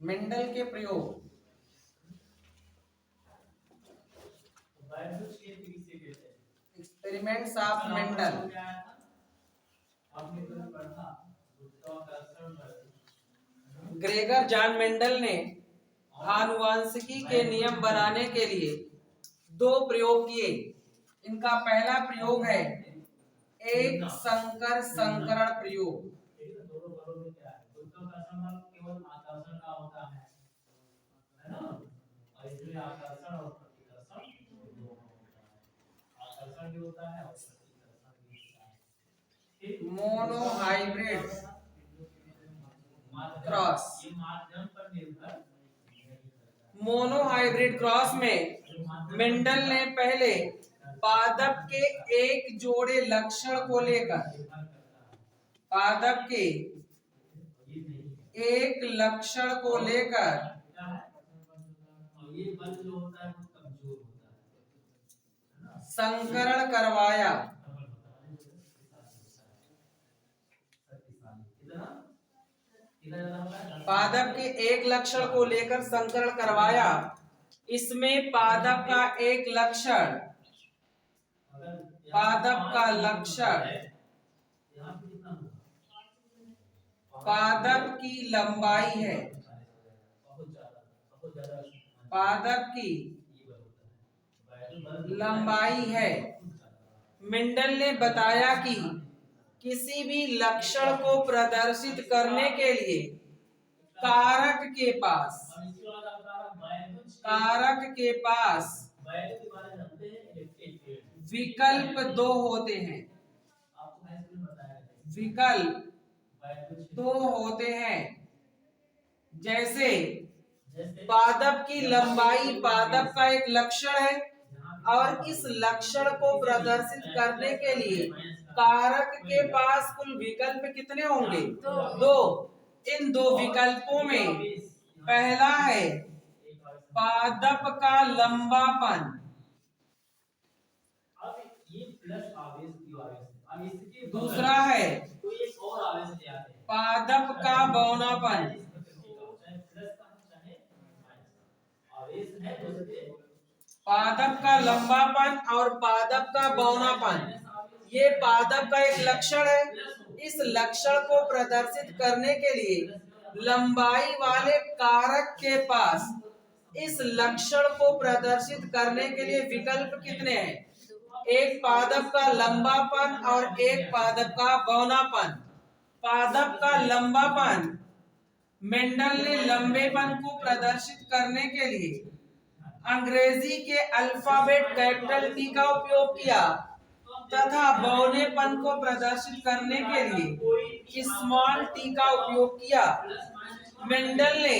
Mendel के प्रयोग। Experiments of Mendel. Gregor John Mendel ने आनुवंशिकी के नियम बनाने के लिए 2 प्रयोग किए। इनका पहला प्रयोग है एक संकर संकरण प्रयोग। Monohybrid cross. मोनोहाइब्रिड क्रॉस में मेंडल ने पहले पादप के एक जोड़े लक्षण को लेकर पादप के एक लक्षण को लेकर संकरण करवाया। पादप के एक लक्षण को लेकर संकरण करवाया। इसमें पादप का एक लक्षण पादप की लंबाई है। पादप की लंबाई है। मेंडल ने बताया कि किसी भी लक्षण को प्रदर्शित करने के लिए कारक के पास विकल्प 2 होते हैं। जैसे पादप की लंबाई पादप का एक लक्षण है और इस लक्षण को प्रदर्शित करने के लिए कारक के पास कुल विकल्प कितने होंगे? 2। इन 2 विकल्पों में पहला है पादप का लंबापन। दूसरा है पादप का बौनापन। पादप का लंबापन और पादप का बौनापन ये पादप का एक लक्षण है। इस लक्षण को प्रदर्शित करने के लिए लंबाई वाले कारक के पास इस लक्षण को प्रदर्शित करने के लिए विकल्प कितने हैं? एक पादप का लंबापन और एक पादप का बौनापन। पादप का लंबापन मेंडल ने लंबेपन को प्रदर्शित करने के लिए अंग्रेजी के अल्फाबेट कैपिटल टी का उपयोग किया तथा बौनेपन को प्रदर्शित करने के लिए स्मॉल टी का उपयोग किया। मेंडल ने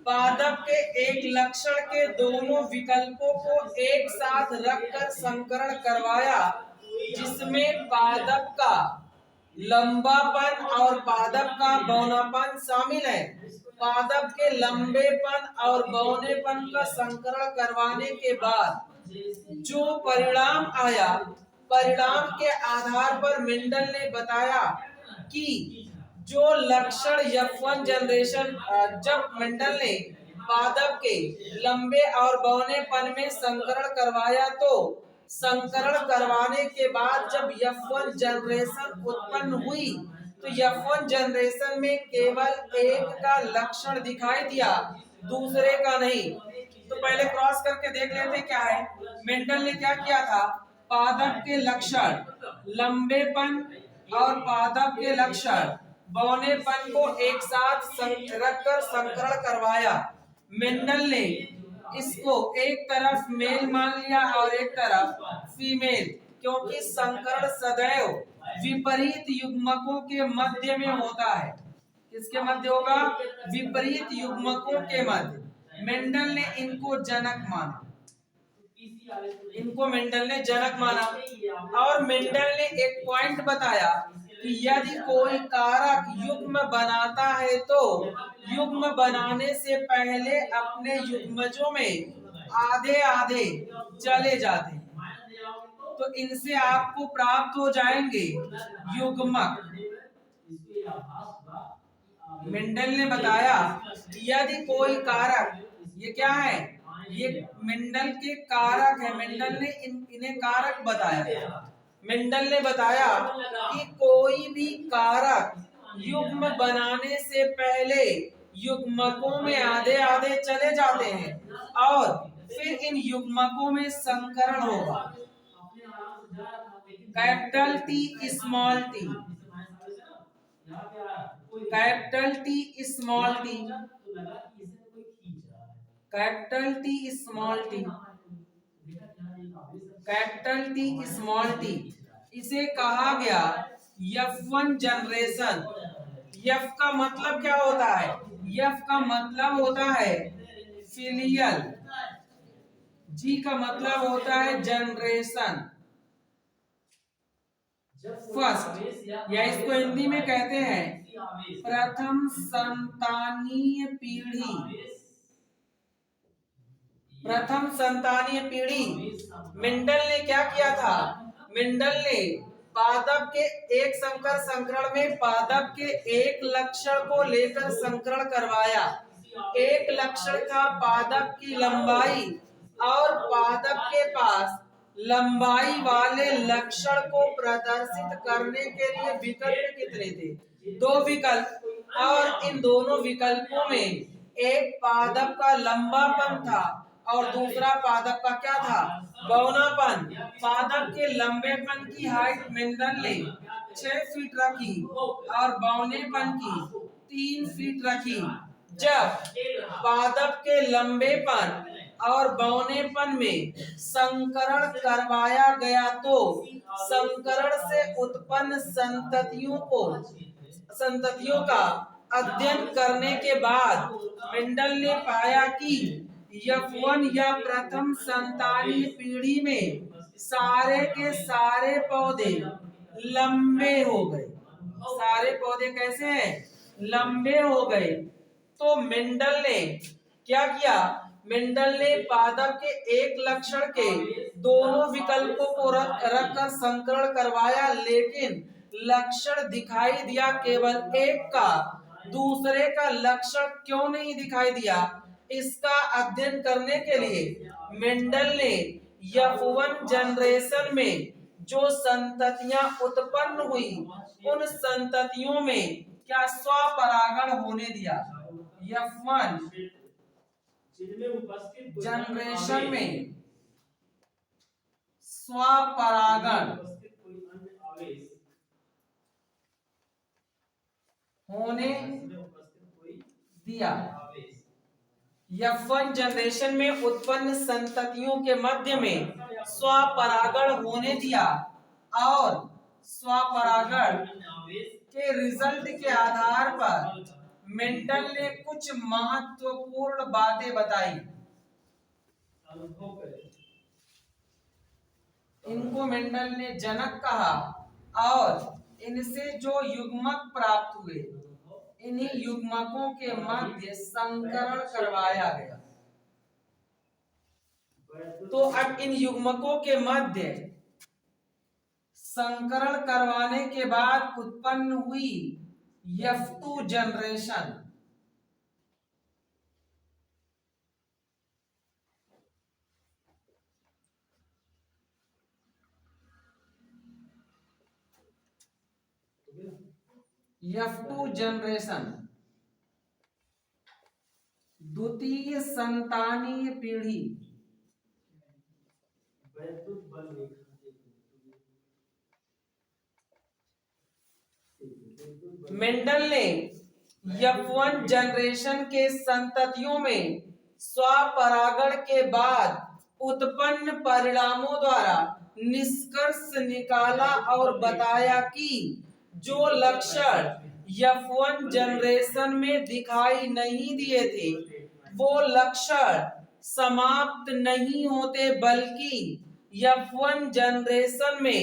पादप के एक लक्षण के दोनों विकल्पों को एक साथ रखकर संकरण करवाया जिसमें पादप का लंबापन और पादप का बौनापन शामिल है। पादप के लंबेपन और बौनेपन का संकरण करवाने के बाद जो परिणाम आया, परिणाम के आधार पर मेंडल ने बताया कि जो लक्षण F1 जनरेशन जब मेंडल ने पादप के लंबे और बौनेपन में संकरण करवाया तो संकरण करवाने के बाद जब F1 जनरेशन उत्पन्न हुई तो F1 जनरेशन में केवल एक का लक्षण दिखाई दिया, दूसरे का नहीं। तो पहले क्रॉस करके देख लेते क्या है। मेंडल ने क्या किया था? पादप के लक्षण लंबेपन और पादप के लक्षण बौनेपन को एक साथ रखकर संकरण करवाया। मेंडल ने इसको एक तरफ मेल मान लिया और एक तरफ फीमेल, क्योंकि संकरण सदैव विपरीत युग्मकों के मध्य में होता है। किसके मध्य होगा? विपरीत युग्मकों के मध्य। मेंडल ने इनको जनक माना। मेंडल ने जनक माना और मेंडल ने एक पॉइंट बताया कि यदि कोई कारक युग्म बनाता है तो युग्म बनाने से पहले अपने युग्मजों में आधे आधे चले जाते हैं। तो इनसे आपको प्राप्त हो जाएंगे युग्मक। मेंडल ने बताया यदि कोई कारक, ये क्या है, ये मेंडल के कारक है, मेंडल ने इन्हें कारक बताया। मेंडल ने बताया कि कोई भी कारक युग्म बनाने से पहले युग्मकों में आधे आधे चले जाते हैं और फिर इन युग्मकों में संकरण होगा। Capital T small T, capital T small T, capital T small T, capital T small T, इसे कहा गया F1 जनरेशन। F का मतलब क्या होता है? F का मतलब होता है फिलियल, G का मतलब होता है जनरेशन, फर्स्ट, या इसको हिंदी में कहते हैं प्रथम संतानीय पीढ़ी। प्रथम संतानीय पीढ़ी। मेंडल ने क्या किया था? मेंडल ने पादप के एक संकर संकरण में पादप के एक लक्षण को लेकर संकरण करवाया। एक लक्षण था पादप की लंबाई और पादप के पास लंबाई वाले लक्षण को प्रदर्शित करने के लिए विकल्प कितने थे? 2 विकल्प, और इन दोनों विकल्पों में एक पादप का लंबापन था और दूसरा पादप का क्या था? बौनापन। पादप के लंबेपन की हाइट मेंडल ने 6 फीट रखी और बौनेपन की 3 फीट रखी। जब पादप के लंबेपन और बौनेपन में संकरण करवाया गया तो संकरण से उत्पन्न संततियों का अध्ययन करने के बाद मेंडल ने पाया कि F1 या प्रथम संतानीय पीढ़ी में सारे के सारे पौधे लंबे हो गए। सारे पौधे कैसे हैं? लंबे हो गए। तो मेंडल ने क्या किया? मेंडल ने पादप के एक लक्षण के दोनों विकल्पों को रखकर संकरण करवाया, लेकिन लक्षण दिखाई दिया केवल एक का, दूसरे का लक्षण क्यों नहीं दिखाई दिया? इसका अध्ययन करने के लिए मेंडल ने F1 जनरेशन में जो संततियां उत्पन्न हुई उन संततियों में क्या स्वपरागण होने दिया। F1 जनरेशन में स्वपरागण होने दिया। F1 जनरेशन में उत्पन्न संततियों के मध्य में स्वपरागण होने दिया और स्वपरागण के रिजल्ट के आधार पर मेंडल ने कुछ महत्वपूर्ण बातें बताई। इनको मेंडल ने जनक कहा और इनसे जो युग्मक प्राप्त हुए इन्हीं युग्मकों के मध्य संकरण करवाया गया। तो अब इन युग्मकों के मध्य संकरण करवाने के बाद उत्पन्न हुई F2 जनरेशन। F2 जनरेशन द्वितीय संतानीय पीढ़ी। मेंडल ने F1 जनरेशन के संततियों में स्वपरागण के बाद उत्पन्न परिणामों द्वारा निष्कर्ष निकाला और बताया कि जो लक्षण F1 जनरेशन में दिखाई नहीं दिए थे वो लक्षण समाप्त नहीं होते बल्कि F1 जनरेशन में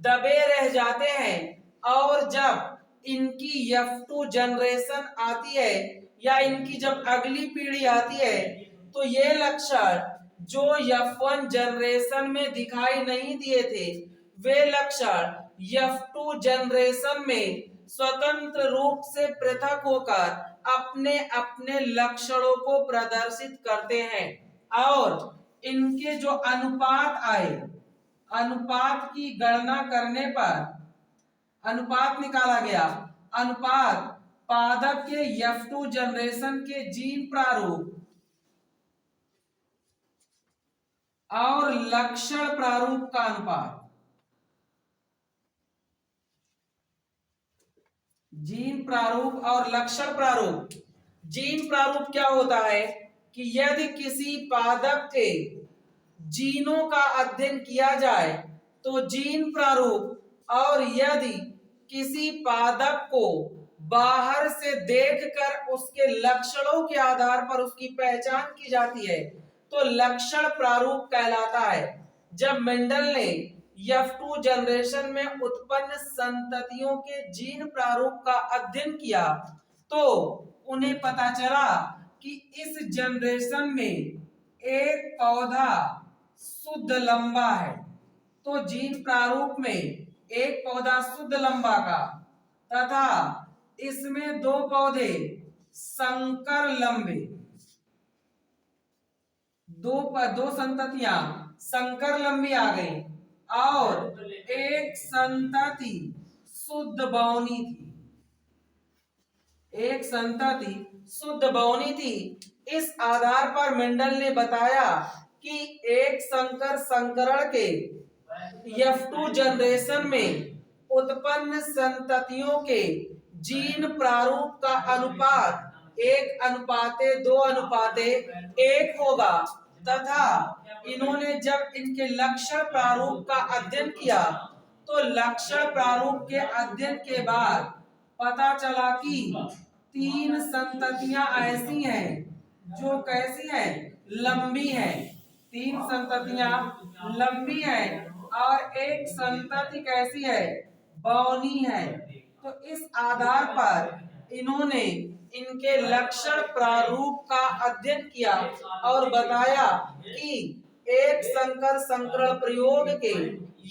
दबे रह जाते हैं, और जब इनकी F2 जनरेशन आती है या इनकी जब अगली पीढ़ी आती है तो ये लक्षण जो F1 जनरेशन में दिखाई नहीं दिए थे, वे लक्षण F2 जनरेशन में स्वतंत्र रूप से पृथक होकर अपने अपने लक्षणों को प्रदर्शित करते हैं और इनके जो अनुपात आए, अनुपात की गणना करने पर अनुपात निकाला गया। अनुपात पादप के F2 जनरेशन के जीन प्रारूप और लक्षण प्रारूप का अनुपात। जीन प्रारूप और लक्षण प्रारूप। जीन प्रारूप क्या होता है कि यदि किसी पादप के जीनों का अध्ययन किया जाए तो जीन प्रारूप, और यदि किसी पादप को बाहर से देखकर उसके लक्षणों के आधार पर उसकी पहचान की जाती है तो लक्षण प्रारूप कहलाता है। जब मेंडल ने F2 जनरेशन में उत्पन्न संततियों के जीन प्रारूप का अध्ययन किया तो उन्हें पता चला कि इस जनरेशन में एक पौधा शुद्ध लंबा है। तो जीन प्रारूप में एक पौधा शुद्ध लंबा का तथा इसमें दो पौधे संकर लंबे, दो संततियां संकर लंबी आ गई और एक संतति शुद्ध बौनी थी। एक संतति शुद्ध बौनी थी। इस आधार पर मेंडल ने बताया कि एक संकर संकरण के F2 जनरेशन में उत्पन्न संततियों के जीन प्रारूप का अनुपात 1:2:1 होगा तथा इन्होंने जब इनके लक्षण प्रारूप का अध्ययन किया तो लक्षण प्रारूप के अध्ययन के बाद पता चला कि 3 संततियां ऐसी हैं जो कैसी हैं, लंबी हैं। 3 संततियां लंबी हैं और एक संतति कैसी है, बौनी है। तो इस आधार पर इन्होंने इनके लक्षण प्रारूप का अध्ययन किया और बताया कि एक संकर संकरण प्रयोग के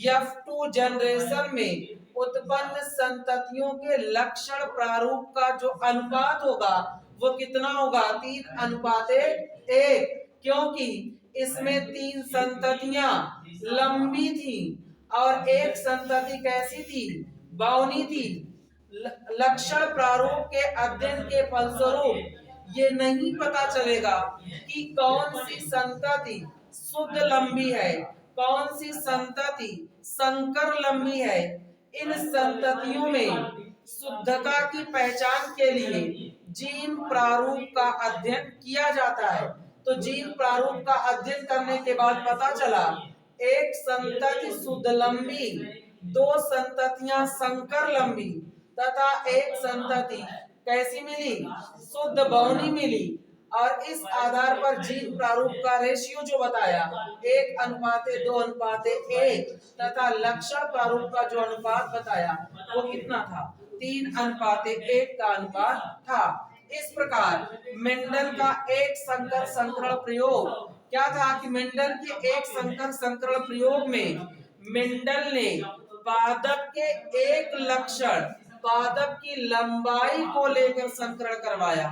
F2 जनरेशन में उत्पन्न संततियों के लक्षण प्रारूप का जो अनुपात होगा वो कितना होगा, 3:1, क्योंकि इसमें 3 संततियां लंबी थी और एक संतति कैसी थी, बौनी थी। लक्षण प्रारूप के अध्ययन के फलस्वरूप ये नहीं पता चलेगा कि कौन सी संतति शुद्ध लंबी है, कौन सी संतति संकर लंबी है। इन संततियों में शुद्धता की पहचान के लिए जीन प्रारूप का अध्ययन किया जाता है। तो जीन प्रारूप का अध्ययन करने के बाद पता चला एक संतति शुद्ध लंबी, 2 संततियां संकर लंबी तथा एक संतति कैसी मिली, शुद्ध बौनी मिली। और इस आधार पर जीन प्रारूप का रेशियो जो बताया 1:2:1 तथा लक्षण प्रारूप का जो अनुपात बताया वो कितना था, 3:1 का अनुपात था। इस प्रकार मेंडल का एक संकर संकरण प्रयोग क्या था कि मेंडल के एक संकर संकरण प्रयोग में मेंडल ने पादप के एक लक्षण, पादप की लंबाई को लेकर संकरण करवाया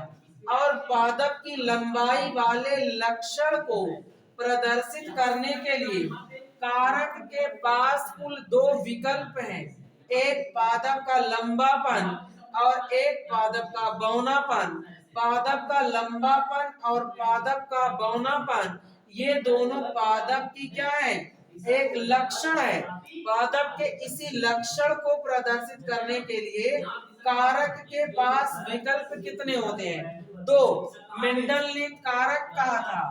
और पादप की लंबाई वाले लक्षण को प्रदर्शित करने के लिए कारक के पास कुल 2 विकल्प हैं, एक पादप का लंबापन और एक पादप का बौनापन। पादप का लंबापन और पादप का बौनापन ये दोनों पादप की क्या है, एक लक्षण है। पादप के इसी लक्षण को प्रदर्शित करने के लिए कारक के पास विकल्प कितने होते हैं, 2। मेंडल ने कारक कहा था,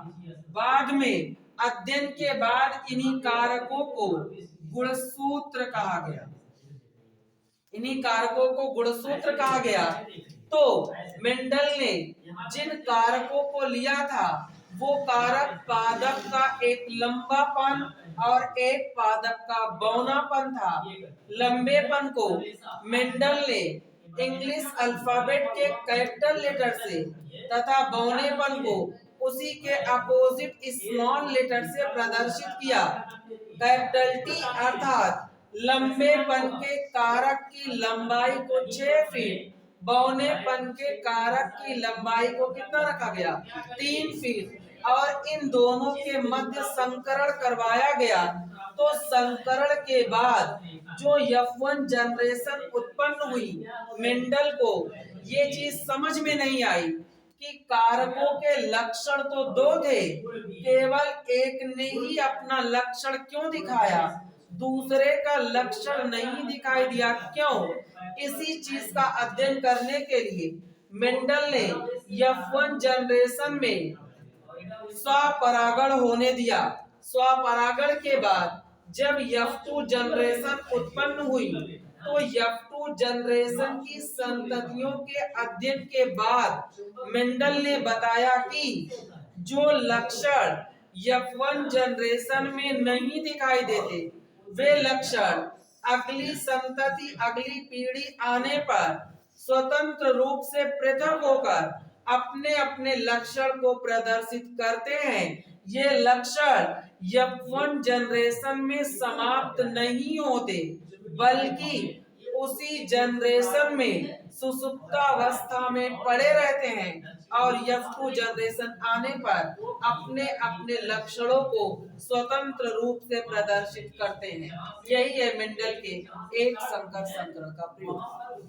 बाद में अध्ययन के बाद इन्हीं कारकों को गुणसूत्र कहा गया। इन्हीं कारकों को गुणसूत्र कहा गया। तो मेंडल ने जिन कारकों को लिया था वो कारक पादप का एक लंबापन और एक पादप का बौनापन था। लंबेपन को मेंडल ने इंग्लिश अल्फाबेट के कैपिटल लेटर से तथा बौनेपन को उसी के अपोजिट स्मॉल लेटर से प्रदर्शित किया। कैपिटल टी अर्थात लंबेपन के कारक की लंबाई को 6 फीट, बौनेपन के कारक की लंबाई को कितना रखा गया, 3 फीट, और इन दोनों के मध्य संकरण करवाया गया। तो संकरण के बाद जो F1 जनरेशन उत्पन्न हुई, मेंडल को ये चीज समझ में नहीं आई कि कारकों के लक्षण तो दो थे, केवल एक ने ही अपना लक्षण क्यों दिखाया, दूसरे का लक्षण नहीं दिखाई दिया, क्यों? इसी चीज का अध्ययन करने के लिए मेंडल ने F1 जनरेशन में स्वपरागण होने दिया। स्वपरागण के बाद जब F2 जनरेशन उत्पन्न हुई, तो F2 जनरेशन की संततियों के अध्ययन के बाद मेंडल ने बताया कि जो लक्षण F1 जनरेशन में नहीं दिखाई देते, वे लक्षण अगली संतति, अगली पीढ़ी आने पर स्वतंत्र रूप से पृथक होकर अपने अपने लक्षण को प्रदर्शित करते हैं। ये लक्षण F1 जनरेशन में समाप्त नहीं होते, बल्कि उसी जनरेशन में सुसुप्तावस्था में पड़े रहते हैं और F2 जनरेशन आने पर अपने अपने लक्षणों को स्वतंत्र रूप से प्रदर्शित करते हैं। यही है मेंडल के एक संकर संकरण का प्रयोग।